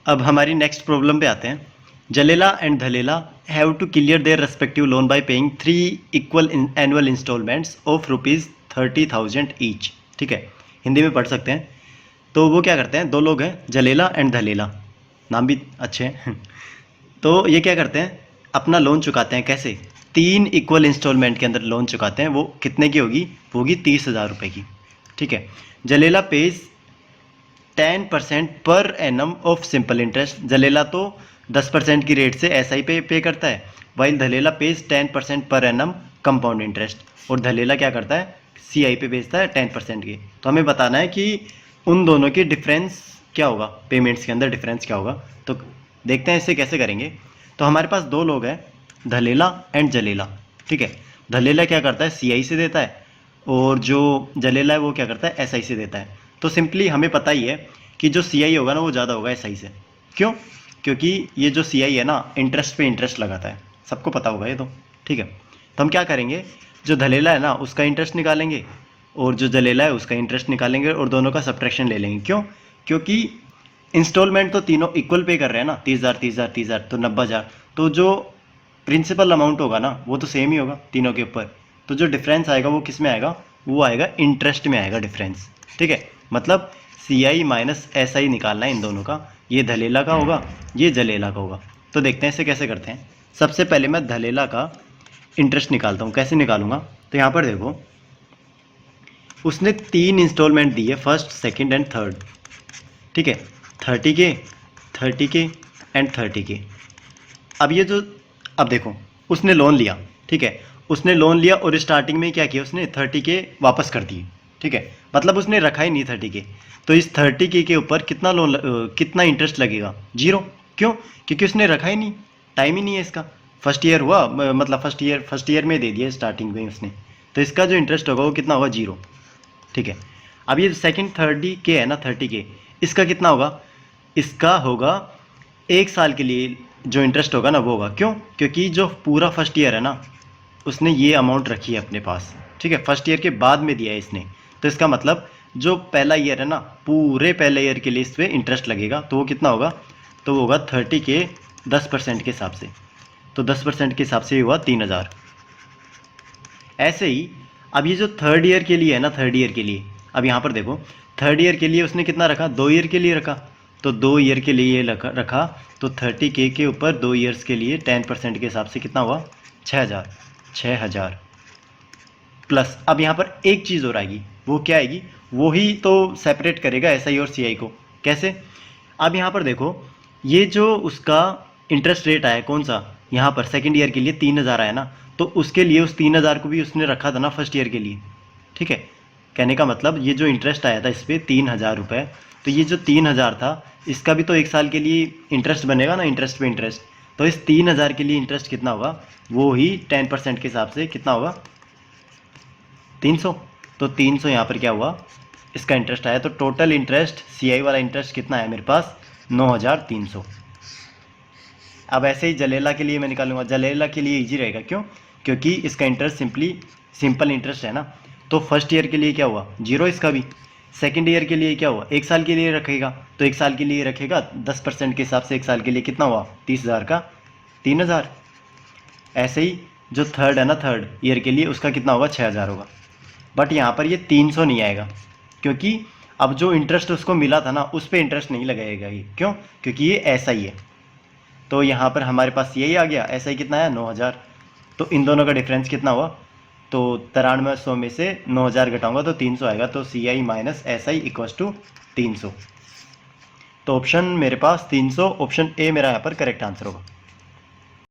अब हमारी next problem पे आते हैं। Jalela and Dhalela have to clear their respective loan by paying 3 equal annual instalments of ₹30,000 each. ठीक है, हिंदी में पढ़ सकते हैं। तो वो क्या करते हैं, दो लोग हैं, जलेला एंड धलेला, नाम भी अच्छे हैं। तो ये क्या करते हैं, अपना लोन चुकाते हैं। कैसे? 3 इक्वल इंस्टॉलमेंट के अंदर लोन चुकाते हैं। वो कितने की होगी? वो होगी 30,000 रुपये की। ठीक है, जलेला पेज 10% पर annum of simple interest. Jalela तो 10% की रेट से एसआई पे करता है, वाइल धलेला पेज 10% पर एनम कंपाउंड इंटरेस्ट। और धलेला क्या करता है, सीआई पे बेचता है 10% की। तो हमें बताना है कि उन दोनों की डिफरेंस क्या होगा, पेमेंट्स के अंदर डिफरेंस क्या होगा। तो देखते हैं इसे कैसे करेंगे। तो हमारे पास दो लोग हैं, धलेला एंड जलेला। ठीक है, धलेला क्या करता है, सीआई से देता है, और जो जलेला है वो क्या करता है, एसआई से देता है। तो सिंपली हमें पता ही है कि जो सीआई होगा ना वो ज़्यादा होगा एसआई से। क्यों? क्योंकि ये जो सीआई है ना, इंटरेस्ट पे इंटरेस्ट लगाता है, सबको पता होगा ये तो। ठीक है, तो हम क्या करेंगे, जो धलेला है ना उसका इंटरेस्ट निकालेंगे, और जो जलेला है उसका इंटरेस्ट निकालेंगे, और दोनों का सब्ट्रैक्शन ले लेंगे। क्यों? क्योंकि इंस्टॉलमेंट तो तीनों इक्वल पे कर रहे हैं ना, 30,000 30,000 30,000, तो 90,000। तो जो प्रिंसिपल अमाउंट होगा ना वो तो सेम ही होगा तीनों के ऊपर। तो जो डिफरेंस आएगा वो किस में आएगा, वो आएगा इंटरेस्ट में आएगा डिफरेंस। ठीक है, मतलब सी आई माइनस एस आई निकालना है इन दोनों का। ये धलेला का होगा, ये जलेला का होगा। तो देखते हैं इसे कैसे करते हैं। सबसे पहले मैं धलेला का इंटरेस्ट निकालता हूँ। कैसे निकालूंगा, तो यहाँ पर देखो, उसने 3 इंस्टॉलमेंट दिए, फर्स्ट सेकंड एंड थर्ड। ठीक है, 30 के, 30 के एंड 30 के। अब ये जो, अब देखो, उसने लोन लिया। ठीक है, उसने लोन लिया और स्टार्टिंग में क्या किया, उसने 30 के वापस कर दिए। ठीक है, मतलब उसने रखा ही नहीं 30 के। तो इस 30 के ऊपर कितना लोन कितना इंटरेस्ट लगेगा, 0। क्यों? क्योंकि उसने रखा ही नहीं, टाइम ही नहीं है इसका। फर्स्ट ईयर हुआ, मतलब फर्स्ट ईयर में दे दिया स्टार्टिंग में उसने। तो इसका जो इंटरेस्ट होगा वो कितना होगा, 0। ठीक है, अब ये सेकंड 30 के है ना, 30 के, इसका कितना होगा, इसका होगा 1 साल के लिए जो इंटरेस्ट होगा ना वो होगा। क्यों? क्योंकि जो पूरा फर्स्ट ईयर है ना उसने ये अमाउंट रखी है अपने पास। ठीक है, फर्स्ट ईयर के बाद में दिया है इसने। तो इसका मतलब जो पहला ईयर है ना, पूरे पहले ईयर के लिए इस पर इंटरेस्ट लगेगा। तो वो कितना होगा, तो वो होगा 30 के 10% के हिसाब से। तो 10% के हिसाब से हुआ 3,000। ऐसे ही अब ये जो थर्ड ईयर के लिए है ना, थर्ड ईयर के लिए, अब यहाँ पर देखो, थर्ड ईयर के लिए उसने कितना रखा, 2 ईयर के लिए रखा। तो 2 ईयर के लिए ये रखा। तो 30 के ऊपर 2 ईयर्स के लिए 10% के हिसाब से कितना हुआ, 6,000। 6,000 प्लस, अब यहाँ पर एक चीज़ और आएगी, वो क्या आएगी, वो ही तो सेपरेट करेगा एस आई और सी आई को। कैसे? अब यहाँ पर देखो, ये जो उसका इंटरेस्ट रेट आया कौन सा, यहाँ पर सेकेंड ईयर के लिए 3,000 आया ना, तो उसके लिए उस 3,000 को भी उसने रखा था ना फर्स्ट ईयर के लिए। ठीक है, कहने का मतलब ये जो इंटरेस्ट आया था इस पर 3,000 रुपये, तो ये जो 3,000 था इसका भी तो 1 साल के लिए इंटरेस्ट बनेगा ना, इंटरेस्ट पे इंटरेस्ट। तो इस 3,000 के लिए इंटरेस्ट कितना होगा, वो ही 10% के हिसाब से कितना होगा, 300। तो 300 यहाँ पर क्या हुआ, इसका इंटरेस्ट आया। तो टोटल इंटरेस्ट सीआई वाला इंटरेस्ट कितना है मेरे पास, 9,300। अब ऐसे ही जलेला के लिए मैं निकालूंगा। जलेला के लिए इजी रहेगा, क्यों? क्योंकि इसका इंटरेस्ट सिंपल इंटरेस्ट है ना। तो फर्स्ट ईयर के लिए क्या हुआ, 0 इसका भी। सेकेंड ईयर के लिए क्या हुआ, 1 साल के लिए रखेगा। तो 1 साल के लिए रखेगा 10% के हिसाब से, 1 साल के लिए कितना हुआ, 30,000 का 3,000। ऐसे ही जो थर्ड है ना, थर्ड ईयर के लिए उसका कितना होगा, 6,000 होगा। बट यहाँ पर ये 300 नहीं आएगा, क्योंकि अब जो इंटरेस्ट उसको मिला था ना उस पर इंटरेस्ट नहीं लगाएगा ये। क्यों? क्योंकि ये ऐसा ही है। तो यहाँ पर हमारे पास यही आ गया, ऐसा ही कितना है, 9,000। तो इन दोनों का डिफरेंस कितना हुआ, तो 9300 में से 9,000 घटाऊंगा तो 300 आएगा। तो C I minus S I equals to 300। तो ऑप्शन मेरे पास 300, ऑप्शन ए मेरा यहाँ पर करेक्ट आंसर होगा।